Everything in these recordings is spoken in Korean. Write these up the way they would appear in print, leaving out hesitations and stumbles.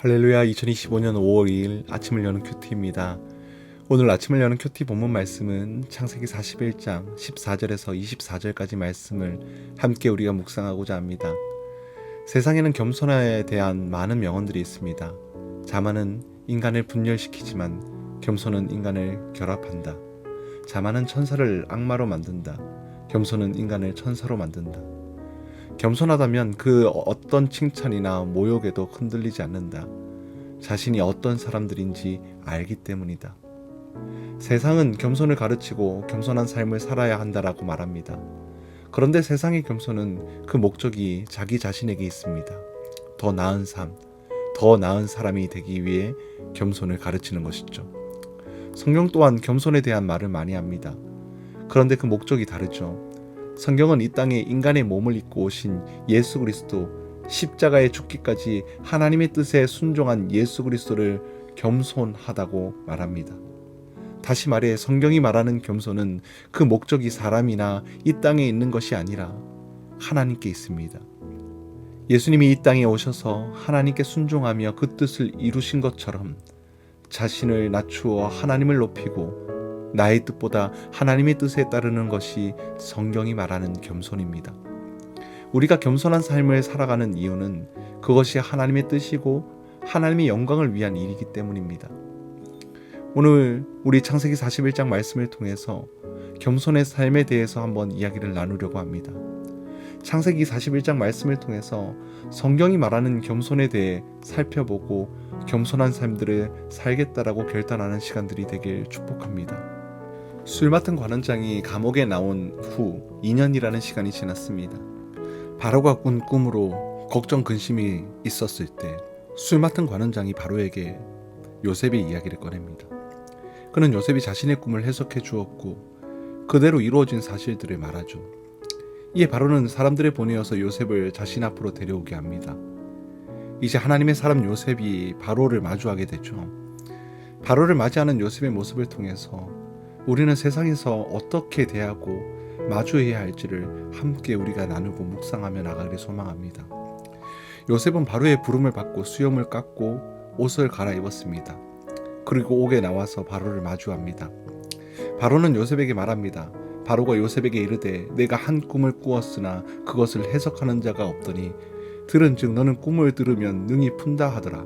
할렐루야. 2025년 5월 2일 아침을 여는 큐티입니다. 오늘 아침을 여는 큐티 본문 말씀은 창세기 41장 14절에서 24절까지 말씀을 함께 우리가 묵상하고자 합니다. 세상에는 겸손에 대한 많은 명언들이 있습니다. 자만은 인간을 분열시키지만 겸손은 인간을 결합한다. 자만은 천사를 악마로 만든다. 겸손은 인간을 천사로 만든다. 겸손하다면 그 어떤 칭찬이나 모욕에도 흔들리지 않는다. 자신이 어떤 사람들인지 알기 때문이다. 세상은 겸손을 가르치고 겸손한 삶을 살아야 한다라고 말합니다. 그런데 세상의 겸손은 그 목적이 자기 자신에게 있습니다. 더 나은 삶, 더 나은 사람이 되기 위해 겸손을 가르치는 것이죠. 성경 또한 겸손에 대한 말을 많이 합니다. 그런데 그 목적이 다르죠. 성경은 이 땅에 인간의 몸을 입고 오신 예수 그리스도, 십자가의 죽기까지 하나님의 뜻에 순종한 예수 그리스도를 겸손하다고 말합니다. 다시 말해 성경이 말하는 겸손은 그 목적이 사람이나 이 땅에 있는 것이 아니라 하나님께 있습니다. 예수님이 이 땅에 오셔서 하나님께 순종하며 그 뜻을 이루신 것처럼 자신을 낮추어 하나님을 높이고 나의 뜻보다 하나님의 뜻에 따르는 것이 성경이 말하는 겸손입니다. 우리가 겸손한 삶을 살아가는 이유는 그것이 하나님의 뜻이고 하나님의 영광을 위한 일이기 때문입니다. 오늘 우리 창세기 41장 말씀을 통해서 겸손의 삶에 대해서 한번 이야기를 나누려고 합니다. 창세기 41장 말씀을 통해서 성경이 말하는 겸손에 대해 살펴보고 겸손한 삶들을 살겠다라고 결단하는 시간들이 되길 축복합니다. 술 맡은 관원장이 감옥에 나온 후 2년이라는 시간이 지났습니다. 바로가 꾼 꿈으로 걱정 근심이 있었을 때 술 맡은 관원장이 바로에게 요셉의 이야기를 꺼냅니다. 그는 요셉이 자신의 꿈을 해석해 주었고 그대로 이루어진 사실들을 말하죠. 이에 바로는 사람들을 보내어서 요셉을 자신 앞으로 데려오게 합니다. 이제 하나님의 사람 요셉이 바로를 마주하게 되죠. 바로를 맞이하는 요셉의 모습을 통해서 우리는 세상에서 어떻게 대하고 마주해야 할지를 함께 우리가 나누고 묵상하며 나가기를 소망합니다. 요셉은 바로의 부름을 받고 수염을 깎고 옷을 갈아입었습니다. 그리고 옥에 나와서 바로를 마주합니다. 바로는 요셉에게 말합니다. 바로가 요셉에게 이르되 내가 한 꿈을 꾸었으나 그것을 해석하는 자가 없더니 들은즉 너는 꿈을 들으면 능히 푼다 하더라.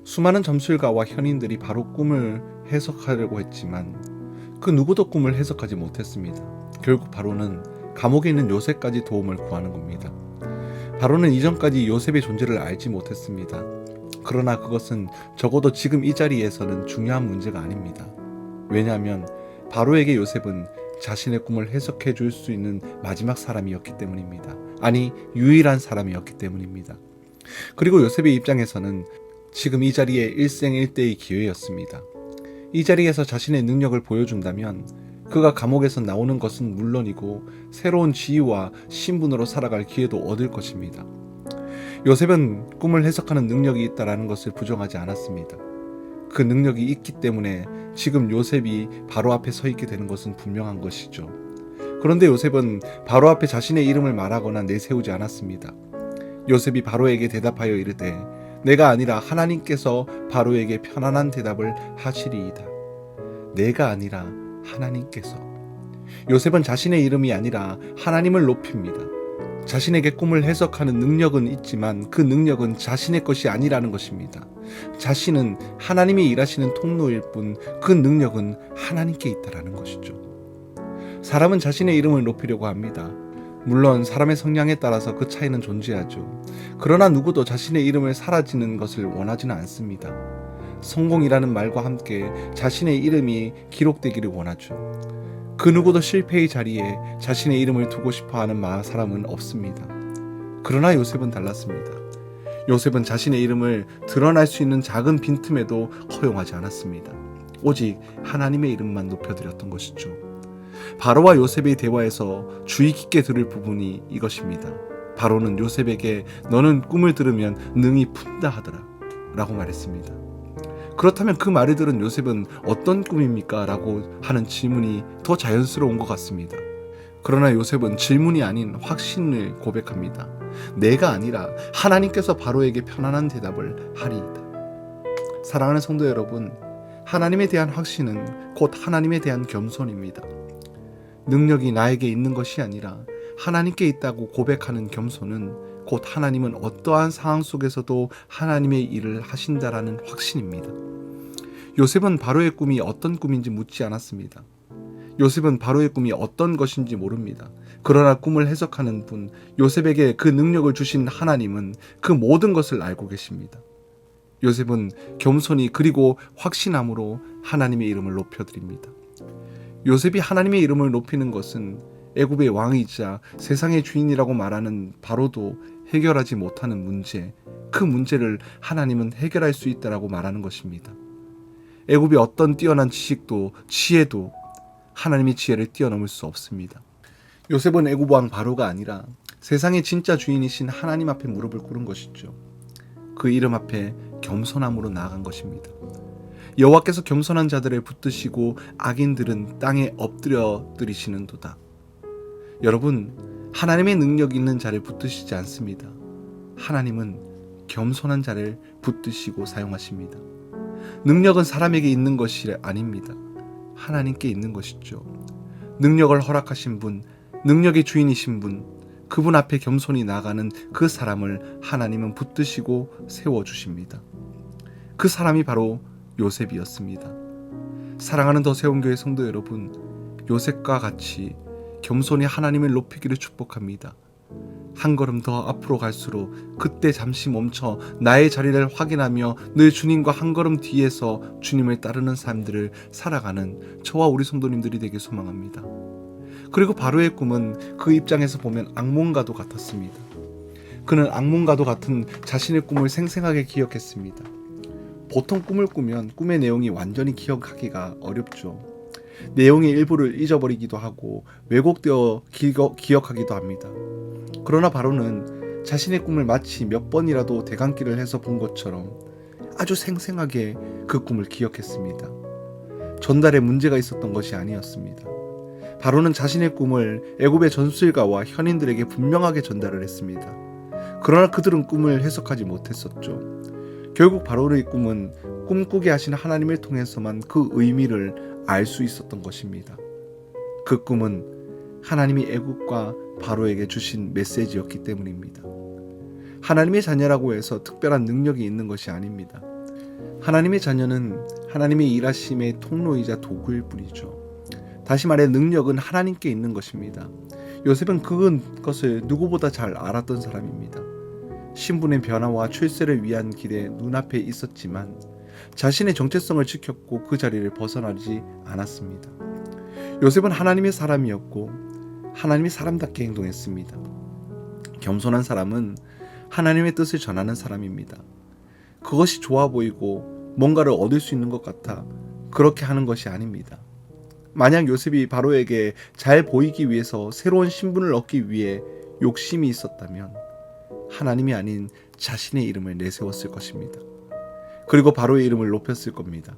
수많은 점술가와 현인들이 바로 꿈을 해석하려고 했지만 그 누구도 꿈을 해석하지 못했습니다. 결국 바로는 감옥에 있는 요셉까지 도움을 구하는 겁니다. 바로는 이전까지 요셉의 존재를 알지 못했습니다. 그러나 그것은 적어도 지금 이 자리에서는 중요한 문제가 아닙니다. 왜냐하면 바로에게 요셉은 자신의 꿈을 해석해 줄 수 있는 마지막 사람이었기 때문입니다. 아니, 유일한 사람이었기 때문입니다. 그리고 요셉의 입장에서는 지금 이 자리에 일생일대의 기회였습니다. 이 자리에서 자신의 능력을 보여준다면 그가 감옥에서 나오는 것은 물론이고 새로운 지위와 신분으로 살아갈 기회도 얻을 것입니다. 요셉은 꿈을 해석하는 능력이 있다는 것을 부정하지 않았습니다. 그 능력이 있기 때문에 지금 요셉이 바로 앞에 서 있게 되는 것은 분명한 것이죠. 그런데 요셉은 바로 앞에 자신의 이름을 말하거나 내세우지 않았습니다. 요셉이 바로에게 대답하여 이르되 내가 아니라 하나님께서 바로에게 편안한 대답을 하시리이다. 내가 아니라 하나님께서. 요셉은 자신의 이름이 아니라 하나님을 높입니다. 자신에게 꿈을 해석하는 능력은 있지만 그 능력은 자신의 것이 아니라는 것입니다. 자신은 하나님이 일하시는 통로일 뿐 그 능력은 하나님께 있다라는 것이죠. 사람은 자신의 이름을 높이려고 합니다. 물론 사람의 성향에 따라서 그 차이는 존재하죠. 그러나 누구도 자신의 이름을 사라지는 것을 원하지는 않습니다. 성공이라는 말과 함께 자신의 이름이 기록되기를 원하죠. 그 누구도 실패의 자리에 자신의 이름을 두고 싶어하는 사람은 없습니다. 그러나 요셉은 달랐습니다. 요셉은 자신의 이름을 드러날 수 있는 작은 빈틈에도 허용하지 않았습니다. 오직 하나님의 이름만 높여드렸던 것이죠. 바로와 요셉의 대화에서 주의 깊게 들을 부분이 이것입니다. 바로는 요셉에게 너는 꿈을 들으면 능히 푼다 하더라 라고 말했습니다. 그렇다면 그 말을 들은 요셉은 어떤 꿈입니까? 라고 하는 질문이 더 자연스러운 것 같습니다. 그러나 요셉은 질문이 아닌 확신을 고백합니다. 내가 아니라 하나님께서 바로에게 편안한 대답을 하리이다. 사랑하는 성도 여러분, 하나님에 대한 확신은 곧 하나님에 대한 겸손입니다. 능력이 나에게 있는 것이 아니라 하나님께 있다고 고백하는 겸손은 곧 하나님은 어떠한 상황 속에서도 하나님의 일을 하신다라는 확신입니다. 요셉은 바로의 꿈이 어떤 꿈인지 묻지 않았습니다. 요셉은 바로의 꿈이 어떤 것인지 모릅니다. 그러나 꿈을 해석하는 분, 요셉에게 그 능력을 주신 하나님은 그 모든 것을 알고 계십니다. 요셉은 겸손히 그리고 확신함으로 하나님의 이름을 높여드립니다. 요셉이 하나님의 이름을 높이는 것은 애굽의 왕이자 세상의 주인이라고 말하는 바로도 해결하지 못하는 문제, 그 문제를 하나님은 해결할 수 있다라고 말하는 것입니다. 애굽의 어떤 뛰어난 지식도 지혜도 하나님의 지혜를 뛰어넘을 수 없습니다. 요셉은 애굽 왕 바로가 아니라 세상의 진짜 주인이신 하나님 앞에 무릎을 꿇은 것이죠. 그 이름 앞에 겸손함으로 나아간 것입니다. 여호와께서 겸손한 자들을 붙드시고 악인들은 땅에 엎드려 드리시는도다. 여러분, 하나님의 능력이 있는 자를 붙드시지 않습니다. 하나님은 겸손한 자를 붙드시고 사용하십니다. 능력은 사람에게 있는 것이 아닙니다. 하나님께 있는 것이죠. 능력을 허락하신 분, 능력의 주인이신 분, 그분 앞에 겸손히 나가는 그 사람을 하나님은 붙드시고 세워주십니다. 그 사람이 바로 요셉이었습니다. 사랑하는 더세움교회 성도 여러분, 요셉과 같이 겸손히 하나님을 높이기를 축복합니다. 한 걸음 더 앞으로 갈수록 그때 잠시 멈춰 나의 자리를 확인하며 늘 주님과 한 걸음 뒤에서 주님을 따르는 삶들을 살아가는 저와 우리 성도님들이 되길 소망합니다. 그리고 바로의 꿈은 그 입장에서 보면 악몽과도 같았습니다. 그는 악몽과도 같은 자신의 꿈을 생생하게 기억했습니다. 보통 꿈을 꾸면 꿈의 내용이 완전히 기억하기가 어렵죠. 내용의 일부를 잊어버리기도 하고 왜곡되어 기억하기도 합니다. 그러나 바로는 자신의 꿈을 마치 몇 번이라도 대강기를 해서 본 것처럼 아주 생생하게 그 꿈을 기억했습니다. 전달에 문제가 있었던 것이 아니었습니다. 바로는 자신의 꿈을 애굽의 전술가와 현인들에게 분명하게 전달을 했습니다. 그러나 그들은 꿈을 해석하지 못했었죠. 결국 바로의 꿈은 꿈꾸게 하신 하나님을 통해서만 그 의미를 알 수 있었던 것입니다. 그 꿈은 하나님이 애굽과 바로에게 주신 메시지였기 때문입니다. 하나님의 자녀라고 해서 특별한 능력이 있는 것이 아닙니다. 하나님의 자녀는 하나님의 일하심의 통로이자 도구일 뿐이죠. 다시 말해 능력은 하나님께 있는 것입니다. 요셉은 그것을 누구보다 잘 알았던 사람입니다. 신분의 변화와 출세를 위한 길에 눈앞에 있었지만 자신의 정체성을 지켰고 그 자리를 벗어나지 않았습니다. 요셉은 하나님의 사람이었고 하나님의 사람답게 행동했습니다. 겸손한 사람은 하나님의 뜻을 전하는 사람입니다. 그것이 좋아 보이고 뭔가를 얻을 수 있는 것 같아 그렇게 하는 것이 아닙니다. 만약 요셉이 바로에게 잘 보이기 위해서 새로운 신분을 얻기 위해 욕심이 있었다면 하나님이 아닌 자신의 이름을 내세웠을 것입니다. 그리고 바로의 이름을 높였을 겁니다.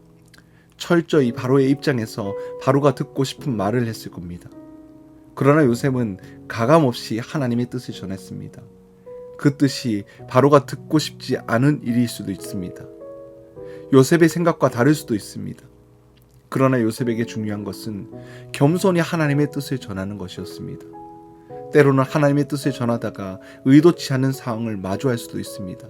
철저히 바로의 입장에서 바로가 듣고 싶은 말을 했을 겁니다. 그러나 요셉은 가감없이 하나님의 뜻을 전했습니다. 그 뜻이 바로가 듣고 싶지 않은 일일 수도 있습니다. 요셉의 생각과 다를 수도 있습니다. 그러나 요셉에게 중요한 것은 겸손히 하나님의 뜻을 전하는 것이었습니다. 때로는 하나님의 뜻을 전하다가 의도치 않은 상황을 마주할 수도 있습니다.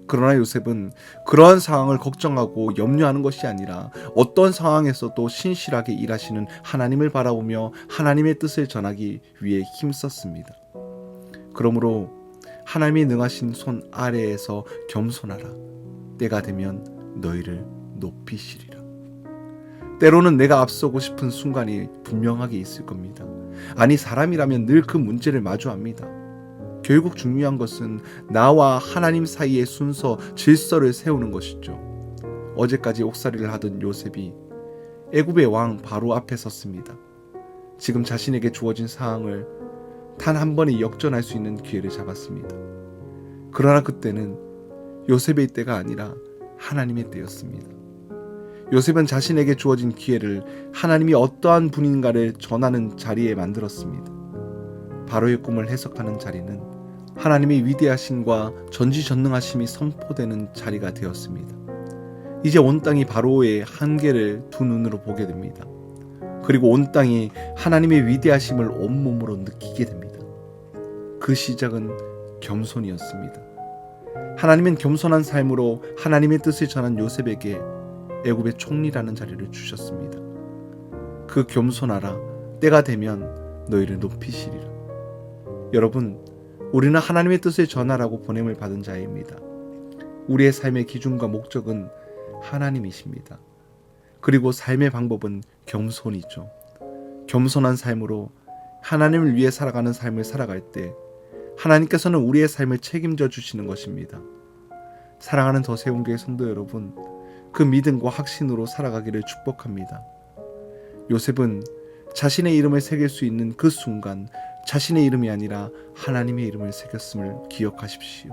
그러나 요셉은 그러한 상황을 걱정하고 염려하는 것이 아니라 어떤 상황에서도 신실하게 일하시는 하나님을 바라보며 하나님의 뜻을 전하기 위해 힘썼습니다. 그러므로 하나님이 능하신 손 아래에서 겸손하라. 때가 되면 너희를 높이시리라. 때로는 내가 앞서고 싶은 순간이 분명하게 있을 겁니다. 아니, 사람이라면 늘 그 문제를 마주합니다. 결국 중요한 것은 나와 하나님 사이의 순서, 질서를 세우는 것이죠. 어제까지 옥살이를 하던 요셉이 애굽의 왕 바로 앞에 섰습니다. 지금 자신에게 주어진 상황을 단 한 번에 역전할 수 있는 기회를 잡았습니다. 그러나 그때는 요셉의 때가 아니라 하나님의 때였습니다. 요셉은 자신에게 주어진 기회를 하나님이 어떠한 분인가를 전하는 자리에 만들었습니다. 바로의 꿈을 해석하는 자리는 하나님의 위대하심과 전지전능하심이 선포되는 자리가 되었습니다. 이제 온 땅이 바로의 한계를 두 눈으로 보게 됩니다. 그리고 온 땅이 하나님의 위대하심을 온몸으로 느끼게 됩니다. 그 시작은 겸손이었습니다. 하나님은 겸손한 삶으로 하나님의 뜻을 전한 요셉에게 애굽의 총리라는 자리를 주셨습니다. 그 겸손하라, 때가 되면 너희를 높이시리라. 여러분, 우리는 하나님의 뜻을 전하라고 보냄을 받은 자입니다. 우리의 삶의 기준과 목적은 하나님이십니다. 그리고 삶의 방법은 겸손이죠. 겸손한 삶으로 하나님을 위해 살아가는 삶을 살아갈 때 하나님께서는 우리의 삶을 책임져 주시는 것입니다. 사랑하는 더세운교회 성도 여러분, 그 믿음과 확신으로 살아가기를 축복합니다. 요셉은 자신의 이름을 새길 수 있는 그 순간 자신의 이름이 아니라 하나님의 이름을 새겼음을 기억하십시오.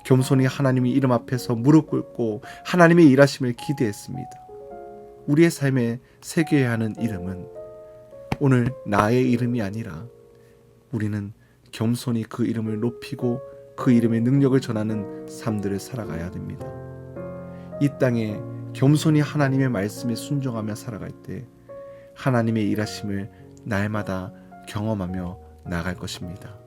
겸손히 하나님의 이름 앞에서 무릎 꿇고 하나님의 일하심을 기대했습니다. 우리의 삶에 새겨야 하는 이름은 오늘 나의 이름이 아니라 우리는 겸손히 그 이름을 높이고 그 이름의 능력을 전하는 삶들을 살아가야 됩니다. 이 땅에 겸손히 하나님의 말씀에 순종하며 살아갈 때 하나님의 일하심을 날마다 경험하며 나아갈 것입니다.